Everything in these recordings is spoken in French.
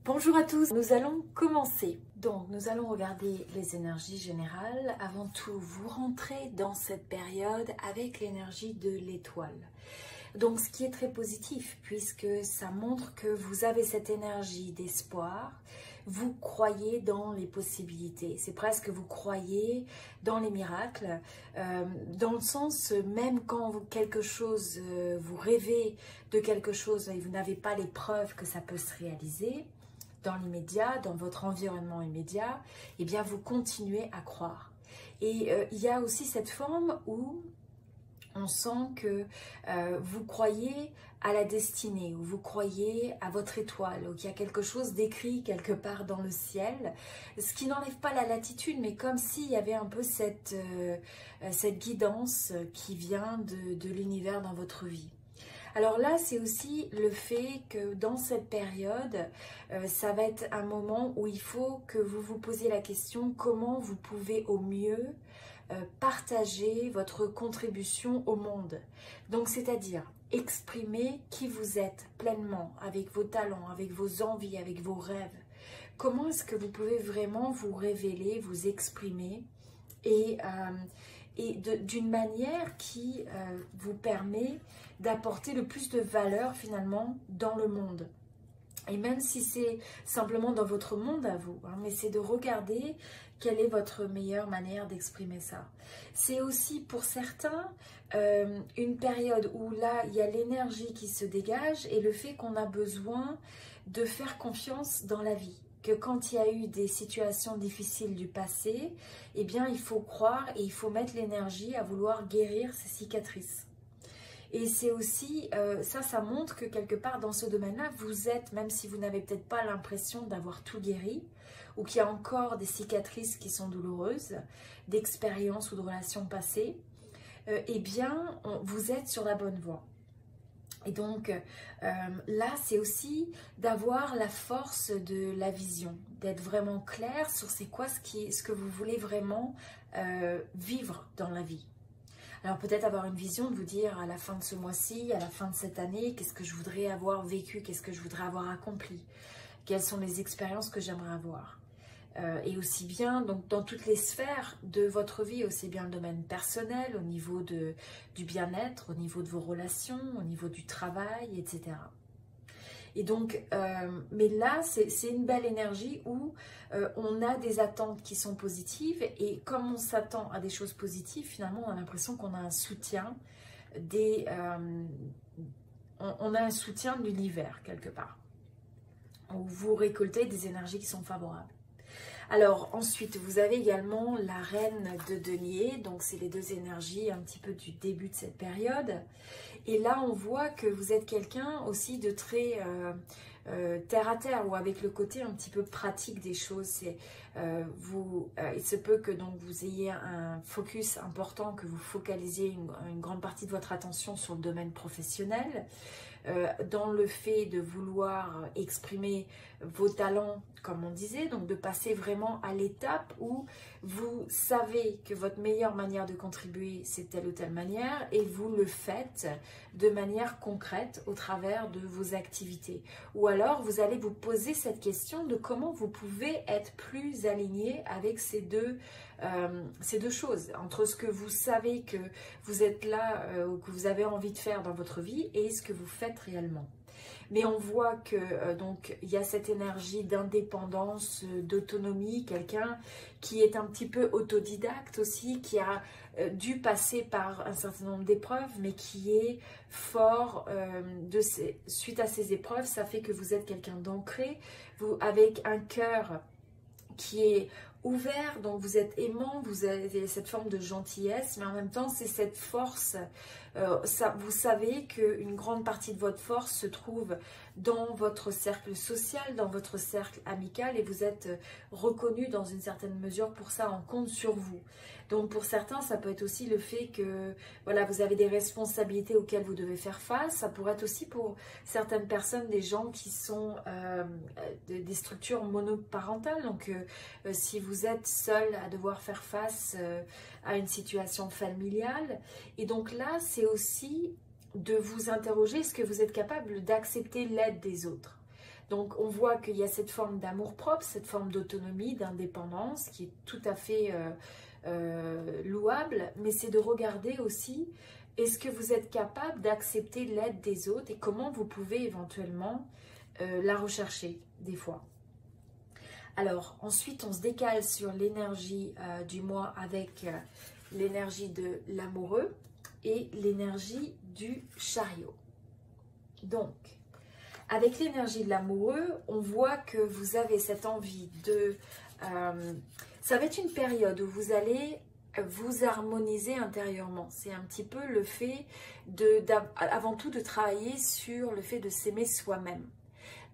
Bonjour à tous, nous allons commencer. Donc nous allons regarder les énergies générales. Avant tout, vous rentrez dans cette période avec l'énergie de l'étoile. Donc ce qui est très positif puisque ça montre que vous avez cette énergie d'espoir. Vous croyez dans les possibilités, c'est presque vous croyez dans les miracles, dans le sens même quand quelque chose, vous rêvez de quelque chose et vous n'avez pas les preuves que ça peut se réaliser, dans l'immédiat, dans votre environnement immédiat, eh bien vous continuez à croire. Et il y a aussi cette forme où on sent que vous croyez à la destinée, ou vous croyez à votre étoile, ou qu'il y a quelque chose d'écrit quelque part dans le ciel, ce qui n'enlève pas la latitude, mais comme s'il y avait un peu cette guidance qui vient de l'univers dans votre vie. Alors là, c'est aussi le fait que dans cette période, ça va être un moment où il faut que vous vous posiez la question comment vous pouvez au mieux partager votre contribution au monde. Donc, c'est-à-dire exprimer qui vous êtes pleinement, avec vos talents, avec vos envies, avec vos rêves. Comment est-ce que vous pouvez vraiment vous révéler, vous exprimer et d'une manière qui vous permet d'apporter le plus de valeur finalement dans le monde. Et même si c'est simplement dans votre monde à vous, hein, mais c'est de regarder quelle est votre meilleure manière d'exprimer ça. C'est aussi pour certains une période où là, il y a l'énergie qui se dégage et le fait qu'on a besoin de faire confiance dans la vie. Que quand il y a eu des situations difficiles du passé, eh bien il faut croire et il faut mettre l'énergie à vouloir guérir ces cicatrices. Et c'est aussi, ça montre que quelque part dans ce domaine-là, vous êtes, même si vous n'avez peut-être pas l'impression d'avoir tout guéri, ou qu'il y a encore des cicatrices qui sont douloureuses, d'expériences ou de relations passées, eh bien vous êtes sur la bonne voie. Et donc là, c'est aussi d'avoir la force de la vision, d'être vraiment clair sur c'est quoi ce que vous voulez vraiment vivre dans la vie. Alors peut-être avoir une vision de vous dire à la fin de ce mois-ci, à la fin de cette année, qu'est-ce que je voudrais avoir vécu, qu'est-ce que je voudrais avoir accompli, quelles sont les expériences que j'aimerais avoir. Et aussi bien donc dans toutes les sphères de votre vie, aussi bien le domaine personnel, au niveau du bien-être, au niveau de vos relations, au niveau du travail, etc. Et donc, mais là, c'est une belle énergie où on a des attentes qui sont positives et comme on s'attend à des choses positives, finalement, on a l'impression qu'on a un soutien on a un soutien de l'univers quelque part, où vous récoltez des énergies qui sont favorables. Alors ensuite, vous avez également la reine de denier, donc c'est les deux énergies un petit peu du début de cette période. Et là, on voit que vous êtes quelqu'un aussi de très terre à terre ou avec le côté un petit peu pratique des choses. Il se peut que donc vous ayez un focus important, que vous focalisiez une grande partie de votre attention sur le domaine professionnel. Dans le fait de vouloir exprimer vos talents, comme on disait, donc de passer vraiment à l'étape où vous savez que votre meilleure manière de contribuer, c'est telle ou telle manière, et vous le faites de manière concrète au travers de vos activités. Ou alors, vous allez vous poser cette question de comment vous pouvez être plus aligné avec ces deux choses, entre ce que vous savez que vous êtes là ou que vous avez envie de faire dans votre vie et ce que vous faites réellement. Mais on voit que donc il y a cette énergie d'indépendance, d'autonomie, quelqu'un qui est un petit peu autodidacte aussi, qui a dû passer par un certain nombre d'épreuves, mais qui est fort suite à ces épreuves. Ça fait que vous êtes quelqu'un d'ancré, avec un cœur qui est ouvert, donc vous êtes aimant, vous avez cette forme de gentillesse, mais en même temps c'est cette force, vous savez qu'une grande partie de votre force se trouve dans votre cercle social, dans votre cercle amical, et vous êtes reconnu dans une certaine mesure pour ça, on compte sur vous. Donc pour certains, ça peut être aussi le fait que voilà, vous avez des responsabilités auxquelles vous devez faire face. Ça pourrait être aussi pour certaines personnes des gens qui sont des structures monoparentales. Donc si vous êtes seul à devoir faire face à une situation familiale. Et donc là, c'est aussi de vous interroger, est-ce que vous êtes capable d'accepter l'aide des autres? Donc on voit qu'il y a cette forme d'amour-propre, cette forme d'autonomie, d'indépendance qui est tout à fait louable, mais c'est de regarder aussi, est-ce que vous êtes capable d'accepter l'aide des autres et comment vous pouvez éventuellement la rechercher des fois. Alors ensuite on se décale sur l'énergie du mois avec l'énergie de l'amoureux et l'énergie du chariot. Donc avec l'énergie de l'amoureux, on voit que vous avez cette envie de... ça va être une période où vous allez vous harmoniser intérieurement. C'est un petit peu le fait avant tout de travailler sur le fait de s'aimer soi-même.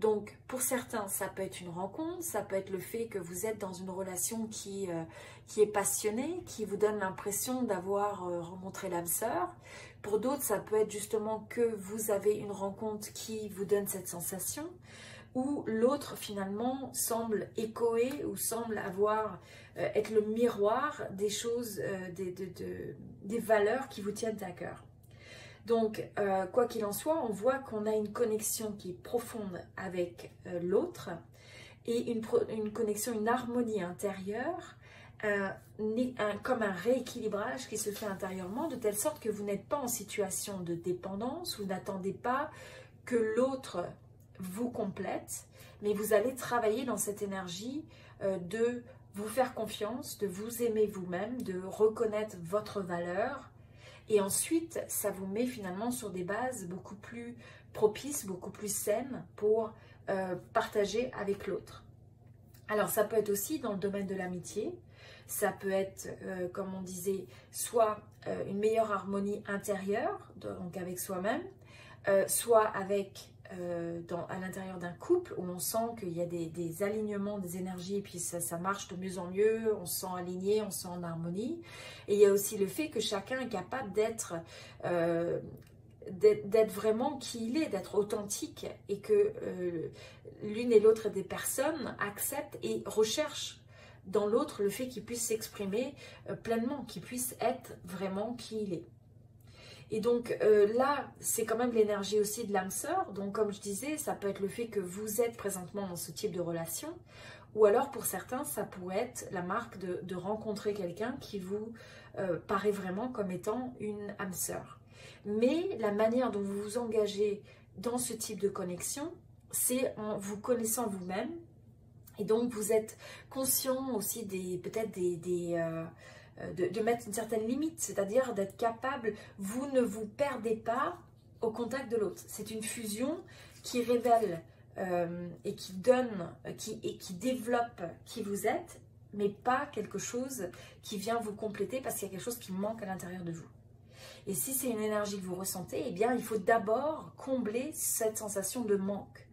Donc pour certains, ça peut être une rencontre, ça peut être le fait que vous êtes dans une relation qui est passionnée, qui vous donne l'impression d'avoir rencontré l'âme sœur. Pour d'autres, ça peut être justement que vous avez une rencontre qui vous donne cette sensation, ou l'autre finalement semble échoer ou semble être le miroir des choses, des valeurs qui vous tiennent à cœur. Donc, quoi qu'il en soit, on voit qu'on a une connexion qui est profonde avec l'autre et une connexion, une harmonie intérieure, comme un rééquilibrage qui se fait intérieurement, de telle sorte que vous n'êtes pas en situation de dépendance, vous n'attendez pas que l'autre vous complète, mais vous allez travailler dans cette énergie de vous faire confiance, de vous aimer vous-même, de reconnaître votre valeur. Et ensuite, ça vous met finalement sur des bases beaucoup plus propices, beaucoup plus saines pour partager avec l'autre. Alors, ça peut être aussi dans le domaine de l'amitié. Ça peut être, comme on disait, soit une meilleure harmonie intérieure, donc avec soi-même, soit avec... à l'intérieur d'un couple où on sent qu'il y a des alignements des énergies et puis ça marche de mieux en mieux, on se sent aligné, on se sent en harmonie. Et il y a aussi le fait que chacun est capable d'être vraiment qui il est, d'être authentique et que l'une et l'autre des personnes acceptent et recherchent dans l'autre le fait qu'il puisse s'exprimer pleinement, qu'il puisse être vraiment qui il est. Et donc là, c'est quand même l'énergie aussi de l'âme sœur. Donc comme je disais, ça peut être le fait que vous êtes présentement dans ce type de relation. Ou alors pour certains, ça pourrait être la marque de rencontrer quelqu'un qui vous paraît vraiment comme étant une âme sœur. Mais la manière dont vous vous engagez dans ce type de connexion, c'est en vous connaissant vous-même. Et donc vous êtes conscient aussi peut-être de mettre une certaine limite, c'est-à-dire d'être capable, vous ne vous perdez pas au contact de l'autre. C'est une fusion qui révèle et qui donne, qui développe qui vous êtes, mais pas quelque chose qui vient vous compléter parce qu'il y a quelque chose qui manque à l'intérieur de vous. Et si c'est une énergie que vous ressentez, eh bien il faut d'abord combler cette sensation de manque.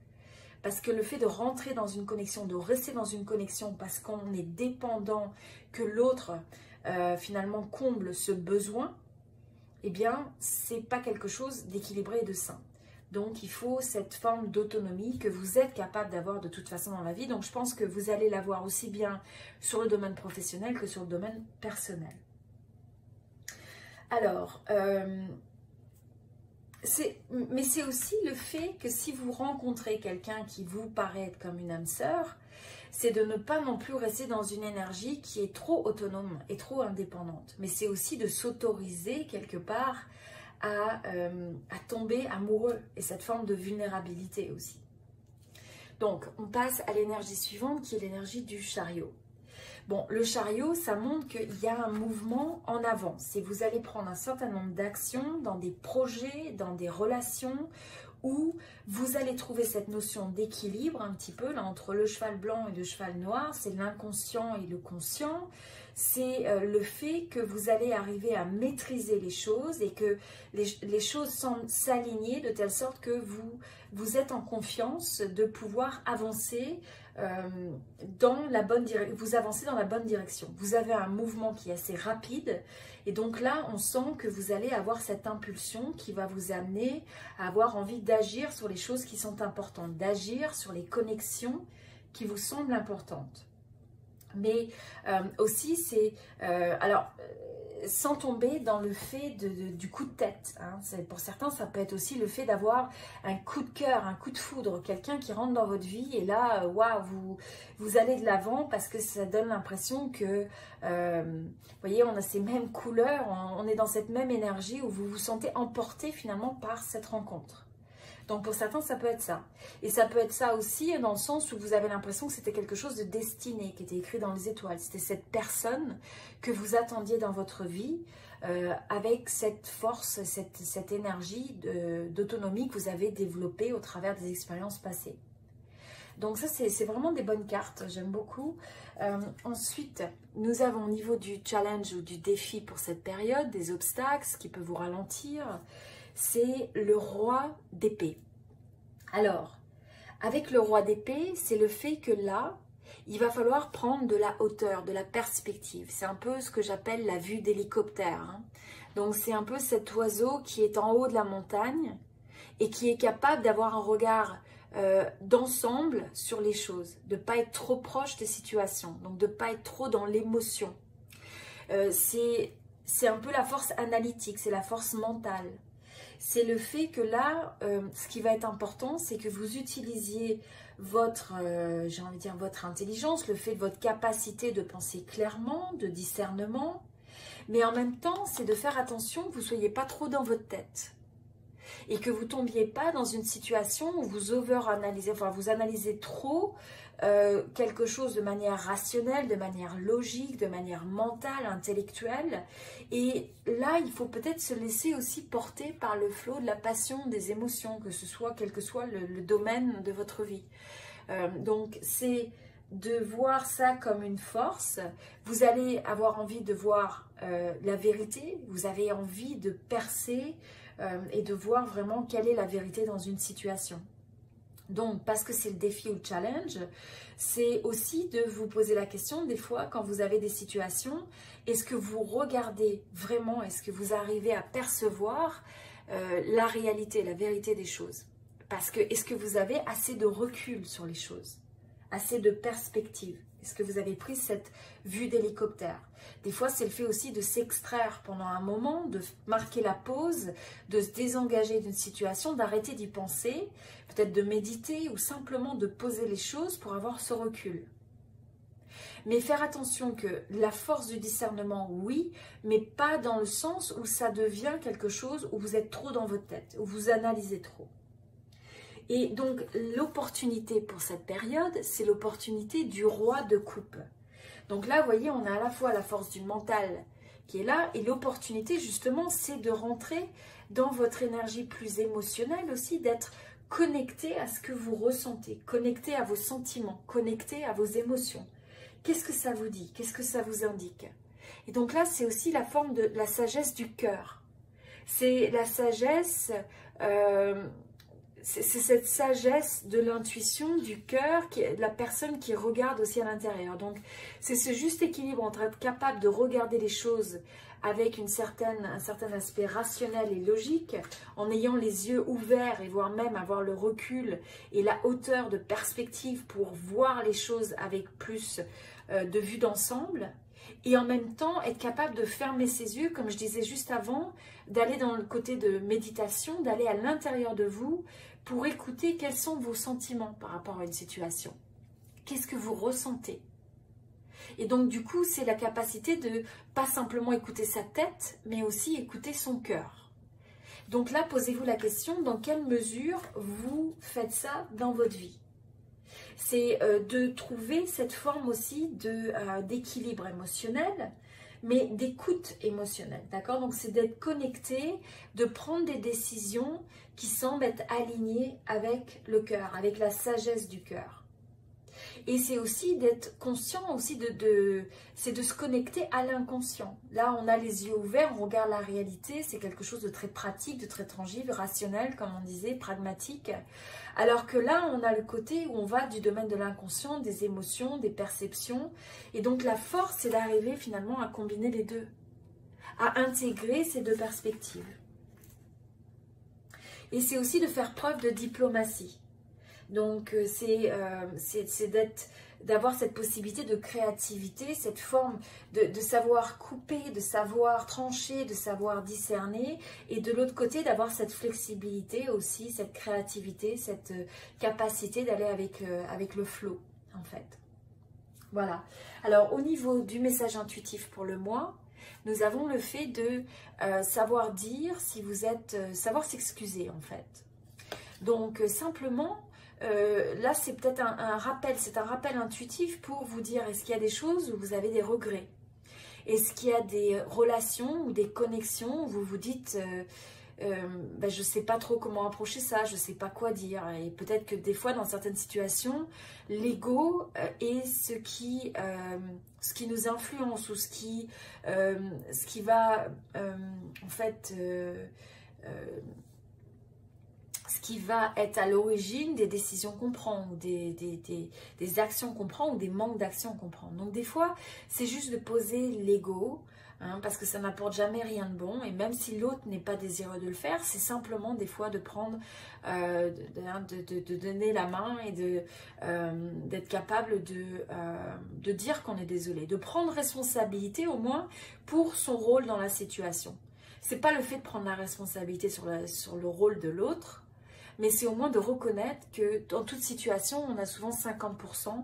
Parce que le fait de rentrer dans une connexion, de rester dans une connexion parce qu'on est dépendant que l'autre finalement comble ce besoin, eh bien, c'est pas quelque chose d'équilibré et de sain. Donc, il faut cette forme d'autonomie que vous êtes capable d'avoir de toute façon dans la vie. Donc, je pense que vous allez l'avoir aussi bien sur le domaine professionnel que sur le domaine personnel. Alors, mais c'est aussi le fait que si vous rencontrez quelqu'un qui vous paraît être comme une âme sœur, c'est de ne pas non plus rester dans une énergie qui est trop autonome et trop indépendante. Mais c'est aussi de s'autoriser quelque part à tomber amoureux et cette forme de vulnérabilité aussi. Donc, on passe à l'énergie suivante qui est l'énergie du chariot. Bon, le chariot, ça montre qu'il y a un mouvement en avant. C'est vous allez prendre un certain nombre d'actions dans des projets, dans des relations où vous allez trouver cette notion d'équilibre un petit peu là entre le cheval blanc et le cheval noir. C'est l'inconscient et le conscient. C'est le fait que vous allez arriver à maîtriser les choses et que les choses semblent s'aligner de telle sorte que vous êtes en confiance de pouvoir avancer dans la bonne direction. Vous avancez dans la bonne direction. Vous avez un mouvement qui est assez rapide et donc là, on sent que vous allez avoir cette impulsion qui va vous amener à avoir envie d'agir sur les choses qui sont importantes, d'agir sur les connexions qui vous semblent importantes. Mais aussi, sans tomber dans le fait du coup de tête. Hein. Pour certains, ça peut être aussi le fait d'avoir un coup de cœur, un coup de foudre, quelqu'un qui rentre dans votre vie et là, waouh, vous allez de l'avant parce que ça donne l'impression que, vous voyez, on a ces mêmes couleurs, on est dans cette même énergie où vous vous sentez emporté finalement par cette rencontre. Donc pour certains, ça peut être ça. Et ça peut être ça aussi dans le sens où vous avez l'impression que c'était quelque chose de destiné, qui était écrit dans les étoiles. C'était cette personne que vous attendiez dans votre vie avec cette force, cette énergie d'autonomie que vous avez développée au travers des expériences passées. Donc ça, c'est vraiment des bonnes cartes, j'aime beaucoup. Ensuite, nous avons au niveau du challenge ou du défi pour cette période, des obstacles, ce qui peut vous ralentir. C'est le roi d'épée. Alors, avec le roi d'épée, c'est le fait que là, il va falloir prendre de la hauteur, de la perspective. C'est un peu ce que j'appelle la vue d'hélicoptère. Hein. Donc, c'est un peu cet oiseau qui est en haut de la montagne et qui est capable d'avoir un regard d'ensemble sur les choses, de ne pas être trop proche des situations, donc de ne pas être trop dans l'émotion. C'est un peu la force analytique, c'est la force mentale. C'est le fait que là, ce qui va être important, c'est que vous utilisiez votre, j'ai envie de dire, votre intelligence, le fait de votre capacité de penser clairement, de discernement, mais en même temps, c'est de faire attention que vous ne soyez pas trop dans votre tête et que vous ne tombiez pas dans une situation où vous over-analysez, enfin vous analysez trop quelque chose de manière rationnelle, de manière logique, de manière mentale, intellectuelle. Et là, il faut peut-être se laisser aussi porter par le flot de la passion, des émotions, que ce soit quel que soit le domaine de votre vie. Donc, c'est de voir ça comme une force. Vous allez avoir envie de voir la vérité, vous avez envie de percer et de voir vraiment quelle est la vérité dans une situation. Donc, parce que c'est le défi ou le challenge, c'est aussi de vous poser la question, des fois, quand vous avez des situations, est-ce que vous regardez vraiment, est-ce que vous arrivez à percevoir la réalité, la vérité des choses? Parce que, est-ce que vous avez assez de recul sur les choses? Assez de perspective? Est-ce que vous avez pris cette vue d'hélicoptère? Des fois, c'est le fait aussi de s'extraire pendant un moment, de marquer la pause, de se désengager d'une situation, d'arrêter d'y penser, peut-être de méditer ou simplement de poser les choses pour avoir ce recul. Mais faire attention que la force du discernement, oui, mais pas dans le sens où ça devient quelque chose où vous êtes trop dans votre tête, où vous analysez trop. Et donc, l'opportunité pour cette période, c'est l'opportunité du roi de coupe. Donc là, vous voyez, on a à la fois la force du mental qui est là, et l'opportunité, justement, c'est de rentrer dans votre énergie plus émotionnelle aussi, d'être connecté à ce que vous ressentez, connecté à vos sentiments, connecté à vos émotions. Qu'est-ce que ça vous dit? Qu'est-ce que ça vous indique? Et donc là, c'est aussi la forme de la sagesse du cœur. C'est la sagesse... c'est cette sagesse de l'intuition, du cœur, de la personne qui regarde aussi à l'intérieur. Donc, c'est ce juste équilibre entre être capable de regarder les choses avec un certain aspect rationnel et logique, en ayant les yeux ouverts et voire même avoir le recul et la hauteur de perspective pour voir les choses avec plus de vue d'ensemble. Et en même temps, être capable de fermer ses yeux, comme je disais juste avant, d'aller dans le côté de méditation, d'aller à l'intérieur de vous pour écouter quels sont vos sentiments par rapport à une situation. Qu'est-ce que vous ressentez? Et donc, du coup, c'est la capacité de pas simplement écouter sa tête, mais aussi écouter son cœur. Donc là, posez-vous la question, dans quelle mesure vous faites ça dans votre vie? C'est de trouver cette forme aussi d'équilibre émotionnel, mais d'écoute émotionnelle, d'accord? Donc c'est d'être connecté, de prendre des décisions qui semblent être alignées avec le cœur, avec la sagesse du cœur. Et c'est aussi d'être conscient aussi c'est de se connecter à l'inconscient. Là, on a les yeux ouverts, on regarde la réalité, c'est quelque chose de très pratique, de très tangible, rationnel, comme on disait, pragmatique. Alors que là, on a le côté où on va du domaine de l'inconscient, des émotions, des perceptions. Et donc, la force, c'est d'arriver finalement à combiner les deux, à intégrer ces deux perspectives. Et c'est aussi de faire preuve de diplomatie. Donc c'est d'avoir cette possibilité de créativité, cette forme de savoir couper, de savoir trancher, de savoir discerner, et de l'autre côté d'avoir cette flexibilité aussi, cette créativité, cette capacité d'aller avec le flow en fait. Voilà. Alors au niveau du message intuitif pour le mois, nous avons le fait de savoir dire si vous êtes, savoir s'excuser en fait. Donc simplement, là c'est peut-être un rappel, c'est un rappel intuitif pour vous dire est-ce qu'il y a des choses où vous avez des regrets? Est-ce qu'il y a des relations ou des connexions où vous vous dites ben, je ne sais pas trop comment approcher ça, je ne sais pas quoi dire. Et peut-être que des fois dans certaines situations, l'ego est ce qui nous influence ou ce qui va en fait... ce qui va être à l'origine des décisions qu'on prend, ou des actions qu'on prend, ou des manques d'action qu'on prend. Donc des fois, c'est juste de poser l'ego, hein, parce que ça n'apporte jamais rien de bon, et même si l'autre n'est pas désireux de le faire, c'est simplement des fois de prendre, de donner la main et d'être capable de dire qu'on est désolé, de prendre responsabilité au moins pour son rôle dans la situation. C'est pas le fait de prendre la responsabilité sur le rôle de l'autre, mais c'est au moins de reconnaître que dans toute situation, on a souvent 50%,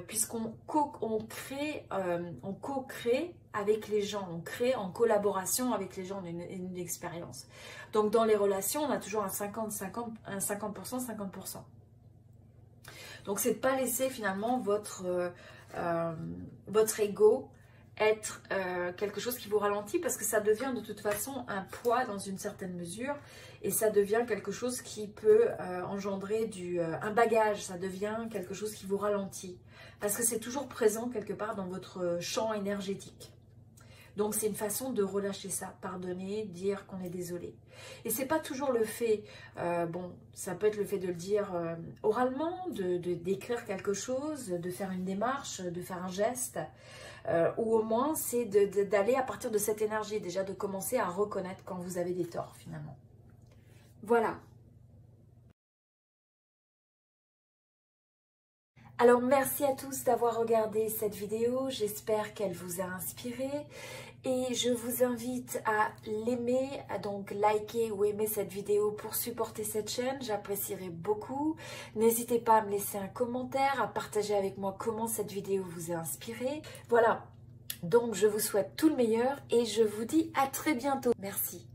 puisqu'on co-crée avec les gens, on crée en collaboration avec les gens une expérience. Donc dans les relations, on a toujours un 50%, 50%. Donc c'est de ne pas laisser finalement votre ego être quelque chose qui vous ralentit, parce que ça devient de toute façon un poids dans une certaine mesure, et ça devient quelque chose qui peut engendrer un bagage, ça devient quelque chose qui vous ralentit, parce que c'est toujours présent quelque part dans votre champ énergétique. Donc c'est une façon de relâcher ça, pardonner, dire qu'on est désolé. Et c'est pas toujours le fait, bon, ça peut être le fait de le dire oralement, d'écrire quelque chose, de faire une démarche, de faire un geste, ou au moins c'est d'aller à partir de cette énergie, déjà de commencer à reconnaître quand vous avez des torts finalement. Voilà. Alors merci à tous d'avoir regardé cette vidéo, j'espère qu'elle vous a inspiré et je vous invite à l'aimer, à donc liker ou aimer cette vidéo pour supporter cette chaîne, j'apprécierais beaucoup. N'hésitez pas à me laisser un commentaire, à partager avec moi comment cette vidéo vous a inspiré. Voilà, donc je vous souhaite tout le meilleur et je vous dis à très bientôt. Merci.